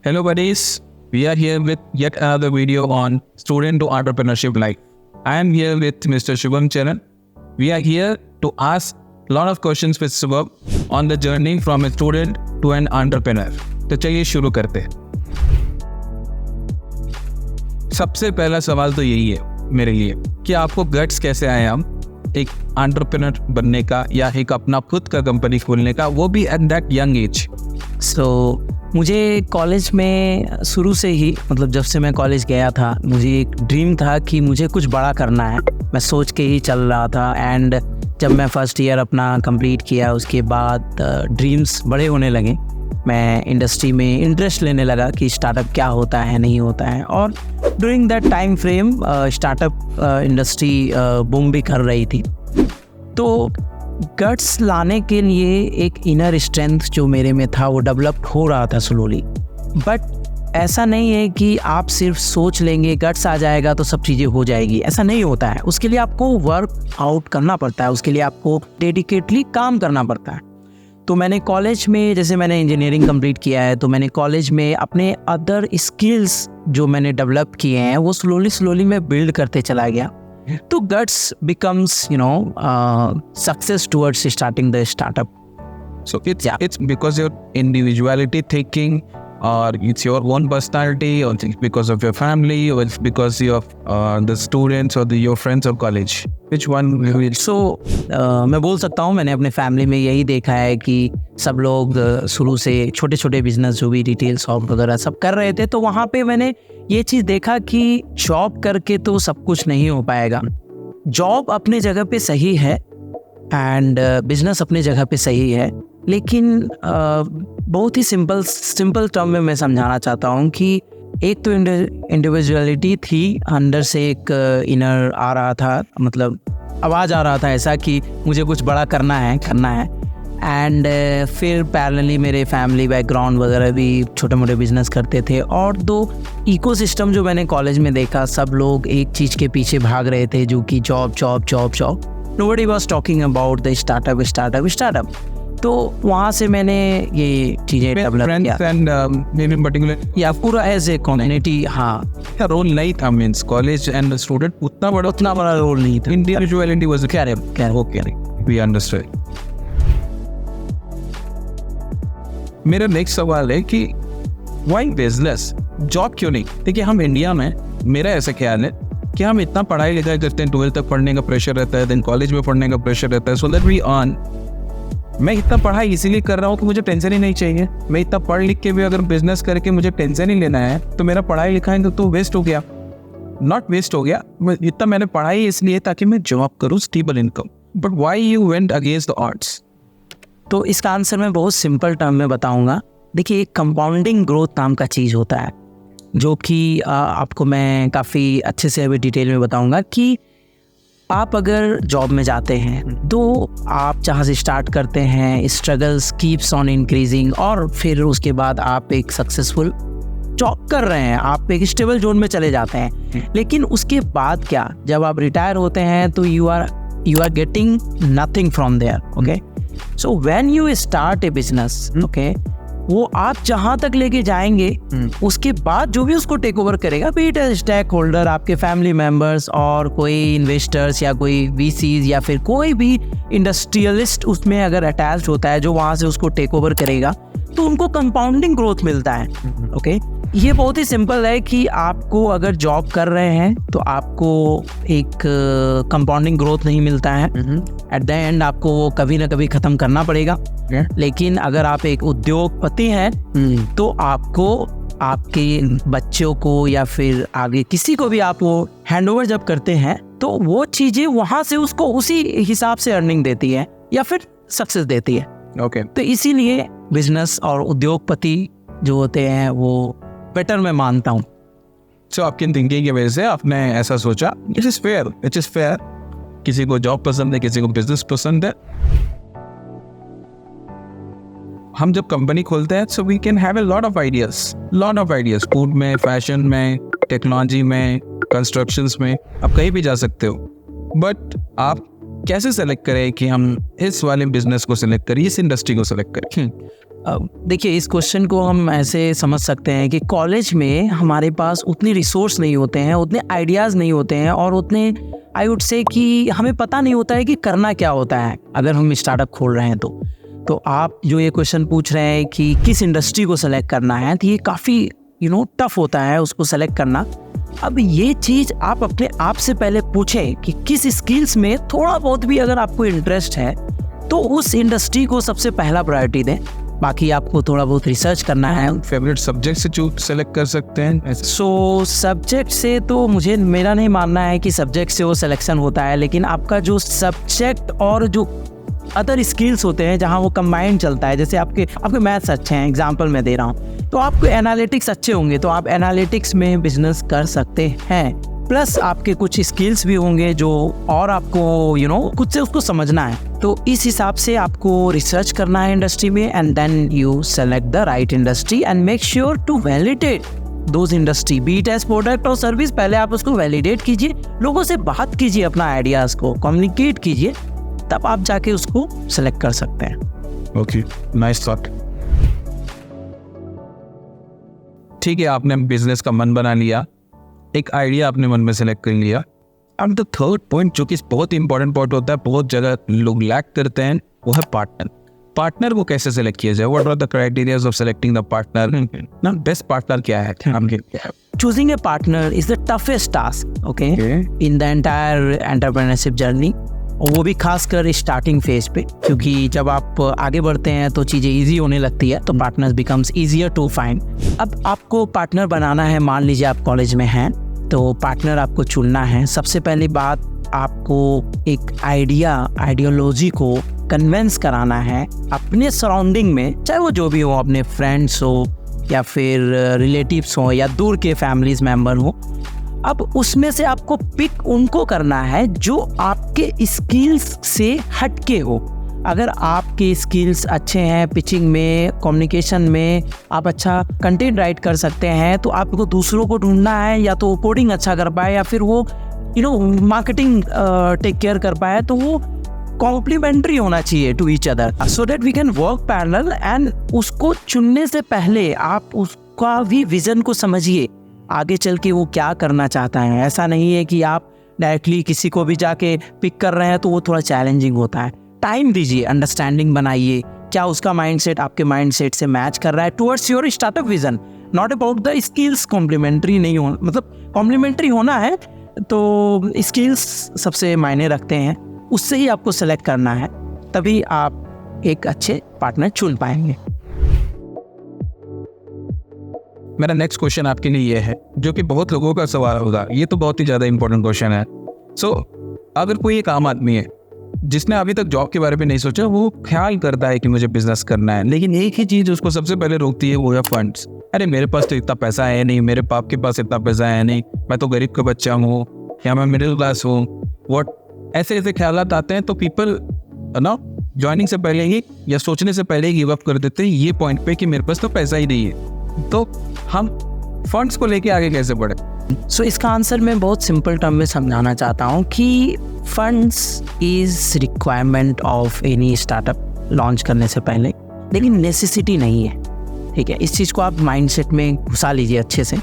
Hello buddies, we are here with yet another video on Student to Entrepreneurship Life. I am here with Mr. Shubham Charan. We are here to ask a lot of questions with Shubham on the journey from a student to an entrepreneur. तो चलिए शुरू करते हैं। सबसे पहला सवाल तो यही है मेरे लिए कि आपको गट्स कैसे आए हम एक एंटरप्रेन्योर बनने का या एक अपना खुद का कंपनी खोलने का, वो भी एट दैट यंग एज। मुझे कॉलेज में शुरू से ही मतलब जब से मैं कॉलेज गया था मुझे एक ड्रीम था कि मुझे कुछ बड़ा करना है। मैं सोच के ही चल रहा था एंड जब मैं फर्स्ट ईयर अपना कंप्लीट किया उसके बाद ड्रीम्स बड़े होने लगे। मैं इंडस्ट्री में इंटरेस्ट लेने लगा कि स्टार्टअप क्या होता है नहीं होता है, और during that time frame startup industry boom भी कर रही थी। तो गट्स लाने के लिए एक इनर स्ट्रेंथ जो मेरे में था वो डेवलप हो रहा था स्लोली। बट ऐसा नहीं है कि आप सिर्फ सोच लेंगे गट्स आ जाएगा तो सब चीज़ें हो जाएगी, ऐसा नहीं होता है। उसके लिए आपको वर्क आउट करना पड़ता है, उसके लिए आपको डेडिकेटली काम करना पड़ता है। तो मैंने कॉलेज में, जैसे मैंने इंजीनियरिंग कंप्लीट किया है, तो मैंने कॉलेज में अपने अदर स्किल्स जो मैंने डेवलप किए हैं वो स्लोली मैं बिल्ड करते चला गया। तो guts becomes success towards starting the startup. So it's because your individuality thinking, or it's your own personality, or it's because of your family, or it's because of the students or your friends of college. Which one? So मैं बोल सकता हूँ मैंने अपने family में यही देखा है कि सब लोग शुरू से छोटे छोटे बिजनेस जो भी रिटेल शॉप वगैरह सब कर रहे थे, तो वहाँ पे मैंने ये चीज़ देखा कि जॉब करके तो सब कुछ नहीं हो पाएगा। जॉब अपने जगह पे सही है एंड बिजनेस अपने जगह पे सही है, लेकिन बहुत ही सिंपल टर्म में मैं समझाना चाहता हूँ कि एक तो इंडिविजुअलिटी थी, अंदर से एक इनर आ रहा था, मतलब आवाज़ आ रहा था ऐसा कि मुझे कुछ बड़ा करना है एंड फिर पैरेलली मेरे फैमिली बैकग्राउंड वगैरह भी छोटे मोटे बिजनेस करते थे। और दो इकोसिस्टम जो मैंने कॉलेज में देखा, सब लोग एक चीज़ के पीछे भाग रहे थे जो कि job. Nobody was talking about the startup. तो वहाँ से मैंने ये चीज़ें डेवलप किया या पूरा एज ए कम्युनिटी। हाँ, रोल नहीं था, मीन्स कॉलेज एंड स्टूडेंट उतना बड़ा रोल नहीं था। Individuality was we understand. मेरा नेक्स्ट सवाल है कि व्हाई बिजनेस, जॉब क्यों नहीं? देखिए हम इंडिया में, मेरा ऐसा ख्याल है कि हम इतना पढ़ाई लिखाई करते हैं, 12th तक पढ़ने का प्रेशर रहता है, देन कॉलेज में पढ़ने का प्रेशर रहता है, सो दैट वी अर्न। मैं इतना पढ़ाई इसीलिए कर रहा हूँ कि मुझे टेंशन ही नहीं चाहिए। मैं इतना पढ़ लिख के भी अगर बिजनेस करके मुझे टेंशन ही लेना है तो मेरा पढ़ाई लिखाई तो वेस्ट हो गया। नॉट वेस्ट हो गया, इतना मैंने पढ़ाई इसलिए ताकि मैं जॉब करूँ, stable income. But why you went against the odds? तो इसका आंसर मैं बहुत सिंपल टर्म में बताऊंगा। देखिए, एक कंपाउंडिंग ग्रोथ नाम का चीज़ होता है जो कि आपको मैं काफ़ी अच्छे से अभी डिटेल में बताऊंगा कि आप अगर जॉब में जाते हैं तो आप जहाँ से स्टार्ट करते हैं, स्ट्रगल्स कीप्स ऑन इंक्रीजिंग, और फिर उसके बाद आप एक सक्सेसफुल जॉब कर रहे हैं, आप एक स्टेबल जोन में चले जाते हैं। लेकिन उसके बाद क्या, जब आप रिटायर होते हैं तो you are getting nothing from there. Okay, so when you start a business, okay, वो आप जहाँ तक लेके जाएंगे उसके बाद जो भी उसको टेक ओवर करेगा, बी इट स्टेक होल्डर, आपके फैमिली मेंबर्स और कोई इन्वेस्टर्स या कोई वीसीज या फिर कोई भी इंडस्ट्रियलिस्ट उसमें अगर अटैच होता है जो वहाँ से उसको टेक ओवर करेगा, तो उनको कंपाउंडिंग ग्रोथ मिलता है। ओके, ये बहुत ही सिंपल है कि आपको अगर जॉब कर रहे हैं तो आपको एक कंपाउंडिंग ग्रोथ नहीं मिलता है। एट द एंड आपको वो कभी ना कभी ख़त्म करना पड़ेगा। लेकिन अगर आप एक उद्योगपति हैं तो आपको आपके बच्चों को या फिर आगे किसी को भी आप वो हैंडओवर जब करते हैं तो वो चीज़ें वहाँ से उसको उसी हिसाब से अर्निंग देती है या फिर सक्सेस देती है। ओके, तो इसीलिए बिजनेस और उद्योगपति जो होते हैं वो बेटर मैं मानता हूँ। सो आपकी थिंकिंग की वजह से आपने ऐसा सोचा, इट इज फेयर। किसी को जॉब पसंद है, किसी को बिजनेस पसंद है। हम जब कंपनी खोलते हैं so we can have a lot of ideas, food में, फैशन में, टेक्नोलॉजी में, कंस्ट्रक्शंस में, आप कहीं भी जा सकते हो। बट आप कैसे सेलेक्ट करें कि हम इस वाले बिजनेस को सिलेक्ट करें, इस इंडस्ट्री को सिलेक्ट करें? देखिए, इस क्वेश्चन को हम ऐसे समझ सकते हैं कि कॉलेज में हमारे पास उतनी रिसोर्स नहीं होते हैं, उतने आइडियाज़ नहीं होते हैं, और उतने आई वुड से कि हमें पता नहीं होता है कि करना क्या होता है अगर हम स्टार्टअप खोल रहे हैं। तो आप जो ये क्वेश्चन पूछ रहे हैं कि किस इंडस्ट्री को सेलेक्ट करना है, तो ये काफ़ी टफ होता है उसको सेलेक्ट करना। अब ये चीज़ आप अपने आप से पहले पूछें कि किस स्किल्स में थोड़ा बहुत भी अगर आपको इंटरेस्ट है तो उस इंडस्ट्री को सबसे पहला प्रायोरिटी दें। बाकी आपको थोड़ा बहुत रिसर्च करना है। फेवरेट सब्जेक्ट से चूज सेलेक्ट कर सकते हैं। सो सब्जेक्ट से तो मेरा नहीं मानना है कि सब्जेक्ट से वो सिलेक्शन होता है, लेकिन आपका जो सब्जेक्ट और जो अदर स्किल्स होते हैं जहाँ वो कंबाइंड चलता है, जैसे आपके मैथ्स अच्छे हैं, एग्जांपल मैं दे रहा हूँ, तो आपको एनालिटिक्स अच्छे होंगे तो आप एनालिटिक्स में बिजनेस कर सकते हैं। प्लस आपके कुछ स्किल्स भी होंगे जो और आपको खुद से उसको समझना है। तो इस हिसाब से आपको रिसर्च करना है इंडस्ट्री में, and then you select the right industry and make sure to validate those industry, be it as product और सर्विस। पहले आप उसको वैलिडेट कीजिए, लोगों से बात कीजिए, अपना आइडियाज को कम्युनिकेट कीजिए, तब आप जाके उसको सेलेक्ट कर सकते हैं। Okay, nice thought. ठीक है, आपने बिजनेस का मन बना लिया, एक आइडिया आपने मन में सेलेक्ट कर लिया। अब द थर्ड पॉइंट जो कि बहुत इंपॉर्टेंट पॉइंट होता है, बहुत जगह लोग लैक करते हैं, वो है पार्टनर। पार्टनर को कैसे सेलेक्ट किया जाए? What are the criterias of selecting the partner? ना बेस्ट पार्टनर क्या है आपके? Choosing a partner is the toughest task, okay, in the entire entrepreneurship journey, और वो भी खासकर स्टार्टिंग फेज पे, क्योंकि जब आप आगे बढ़ते हैं तो चीज़ें इजी होने लगती है, तो partners becomes easier to find. अब आपको पार्टनर बनाना है, मान लीजिए आप कॉलेज में हैं, तो पार्टनर आपको चुनना है। सबसे पहली बात, आपको एक आइडियोलॉजी को कन्वेंस कराना है अपने सराउंडिंग में, चाहे वो जो भी हो, अपने फ्रेंड्स हो या फिर रिलेटिव्स हो या दूर के फैमिलीज मेम्बर हो। अब उसमें से आपको पिक उनको करना है जो आपके स्किल्स से हटके हो। अगर आपके स्किल्स अच्छे हैं पिचिंग में, कम्युनिकेशन में, आप अच्छा कंटेंट राइट कर सकते हैं, तो आपको दूसरों को ढूंढना है, या तो कोडिंग अच्छा कर पाए या फिर वो मार्केटिंग टेक केयर कर पाए, तो वो कॉम्प्लीमेंट्री होना चाहिए to each other, so that we can work parallel. And उसको चुनने से पहले आप उसका भी विजन को समझिए, आगे चल के वो क्या करना चाहता है। ऐसा नहीं है कि आप डायरेक्टली किसी को भी जाके पिक कर रहे हैं, तो वो थोड़ा चैलेंजिंग होता है। टाइम दीजिए, अंडरस्टैंडिंग बनाइए, क्या उसका माइंडसेट आपके माइंडसेट से मैच कर रहा है towards your startup vision. Not about the skills, complementary नहीं हो, मतलब कॉम्प्लीमेंट्री होना है, तो स्किल्स सबसे मायने रखते हैं, उससे ही आपको सेलेक्ट करना है, तभी आप एक अच्छे पार्टनर चुन पाएंगे। मेरा नेक्स्ट क्वेश्चन आपके लिए ये है, जो कि बहुत लोगों का सवाल होगा, ये तो बहुत ही ज़्यादा इंपॉर्टेंट क्वेश्चन है। सो अगर कोई एक आम आदमी है जिसने अभी तक जॉब के बारे में नहीं सोचा, वो ख्याल करता है कि मुझे बिजनेस करना है, लेकिन एक ही चीज़ उसको सबसे पहले रोकती है, वो है फंड्स। अरे मेरे पास तो इतना पैसा है नहीं, मेरे बाप के पास इतना पैसा है नहीं, मैं तो गरीब का बच्चा हूँ, या मैं मिडिल क्लास हूँ, वॉट ऐसे ख्यालात आते हैं। तो पीपल ज्वाइनिंग से पहले ही या सोचने से पहले ही गिव अप कर देते हैं ये पॉइंट पे कि मेरे पास तो पैसा ही नहीं है। तो हम फंड्स को लेके आगे कैसे बढ़े? सो इसका आंसर मैं बहुत सिंपल टर्म में समझाना चाहता हूँ कि funds is requirement of any startup launch करने से पहले, लेकिन नेसेसिटी नहीं है। ठीक है, इस चीज़ को आप माइंडसेट में घुसा लीजिए अच्छे से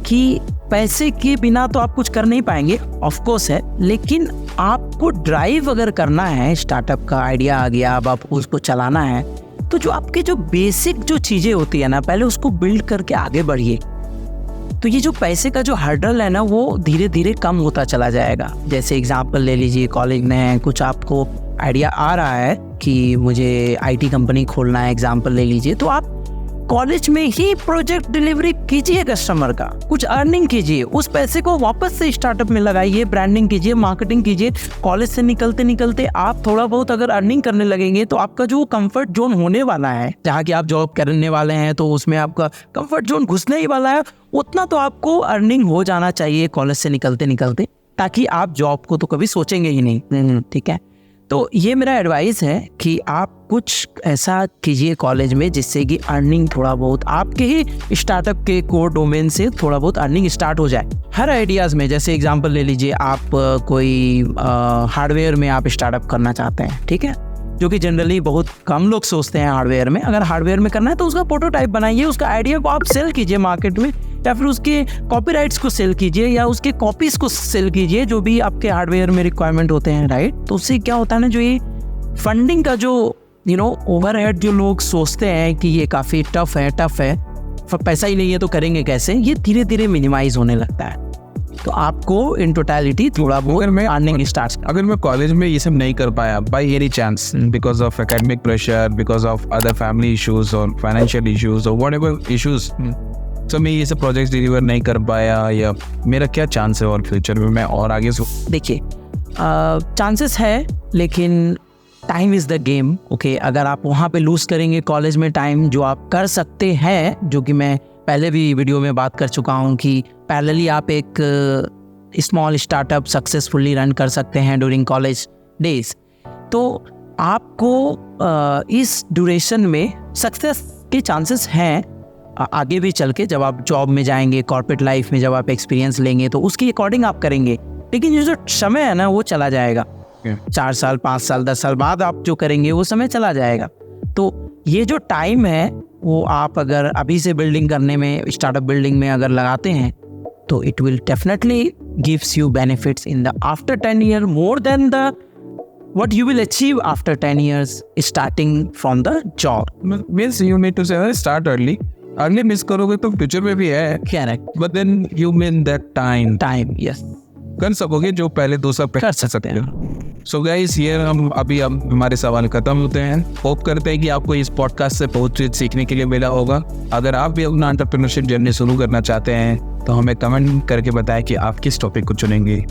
कि पैसे के बिना तो आप कुछ कर नहीं पाएंगे, ऑफ कोर्स है, लेकिन आपको ड्राइव अगर करना है, स्टार्टअप का आइडिया आ गया, अब आप उसको चलाना है, तो जो आपके जो बेसिक जो चीज़ें होती है ना, पहले उसको बिल्ड करके आगे बढ़िए। तो ये जो पैसे का जो हर्डल है ना, वो धीरे धीरे कम होता चला जाएगा। जैसे एग्जांपल ले लीजिए, कॉलेज में कुछ आपको आइडिया आ रहा है कि मुझे आईटी कंपनी खोलना है, एग्जांपल ले लीजिए, तो आप कॉलेज में ही प्रोजेक्ट डिलीवरी कीजिए, कस्टमर का कुछ अर्निंग कीजिए, उस पैसे को वापस से स्टार्टअप में लगाइए, ब्रांडिंग कीजिए, मार्केटिंग कीजिए। कॉलेज से निकलते निकलते आप थोड़ा बहुत अगर अर्निंग करने लगेंगे, तो आपका जो कंफर्ट जोन होने वाला है, जहाँ की आप जॉब करने वाले हैं, तो उसमें आपका कंफर्ट जोन घुसने ही वाला है, उतना तो आपको अर्निंग हो जाना चाहिए कॉलेज से निकलते निकलते, ताकि आप जॉब को तो कभी सोचेंगे ही नहीं। ठीक है, तो ये मेरा एडवाइस है कि आप कुछ ऐसा कीजिए कॉलेज में जिससे कि अर्निंग थोड़ा बहुत आपके ही स्टार्टअप के कोर डोमेन से थोड़ा बहुत अर्निंग स्टार्ट हो जाए। हर आइडियाज़ में, जैसे एग्जांपल ले लीजिए, आप कोई हार्डवेयर में आप स्टार्टअप करना चाहते हैं, ठीक है, जो कि जनरली बहुत कम लोग सोचते हैं हार्डवेयर में। अगर हार्डवेयर में करना है तो उसका प्रोटोटाइप बनाइए, उसका आइडिया को आप सेल कीजिए मार्केट में, या फिर उसके कॉपीराइट्स को सेल कीजिए या उसके कॉपीज को सेल कीजिए जो भी आपके हार्डवेयर में रिक्वायरमेंट होते हैं, राइट। तो उससे क्या होता है ना, जो ये फंडिंग का जो ओवरहेड जो लोग सोचते हैं कि ये काफ़ी टफ है, पैसा ही नहीं है तो करेंगे कैसे, ये धीरे धीरे मिनिमाइज होने लगता है। तो आपको इन टोटलिटी थोड़ा बहुत अर्निंग स्टार्ट। अगर मैं कॉलेज में ये सब नहीं कर पाया by any chance, because of academic pressure, because of other family issues और फाइनेंशियल इश्यूज और व्हाटएवर इश्यूज, तो मैं ये सब प्रोजेक्ट्स डिलीवर नहीं कर पाया, या मेरा क्या चांस है और फ्यूचर में मैं और आगे देखिए चांसेस है, लेकिन time is the game. Okay, अगर आप वहाँ पे लूज़ करेंगे कॉलेज में टाइम, जो आप कर सकते हैं, जो कि मैं पहले भी वीडियो में बात कर चुका हूँ कि पैरेलली आप एक स्मॉल स्टार्टअप सक्सेसफुली रन कर सकते हैं ड्यूरिंग कॉलेज डेज। तो आपको इस ड्यूरेशन में सक्सेस के चांसेस हैं आगे भी चल के, जब आप जॉब में जाएंगे, कॉर्पोरेट लाइफ में जब आप एक्सपीरियंस लेंगे तो उसके अकॉर्डिंग आप करेंगे। लेकिन ये जो समय है ना वो चला जाएगा, 4 साल 5 साल 10 साल बाद आप जो करेंगे वो समय चला जाएगा। तो ये जो टाइम है वो आप अगर अभी से बिल्डिंग करने में, स्टार्टअप बिल्डिंग में अगर लगाते हैं तो it will definitely gives you benefits in the after 10 year more than the what you will achieve after 10 years starting from the job. Means you need to say start early miss करोगे तो future में भी है, correct, but then you mean that time yes, कर सकोगे जो पहले दूसरा कर सकते हैं। सो गाइस, ये हम अभी हमारे सवाल खत्म होते हैं। होप करते हैं कि आपको इस पॉडकास्ट से बहुत चीज सीखने के लिए मिला होगा। अगर आप भी अपना एंटरप्रेन्योरशिप जर्नी शुरू करना चाहते हैं तो हमें कमेंट करके बताएं कि आप किस टॉपिक को चुनेंगे।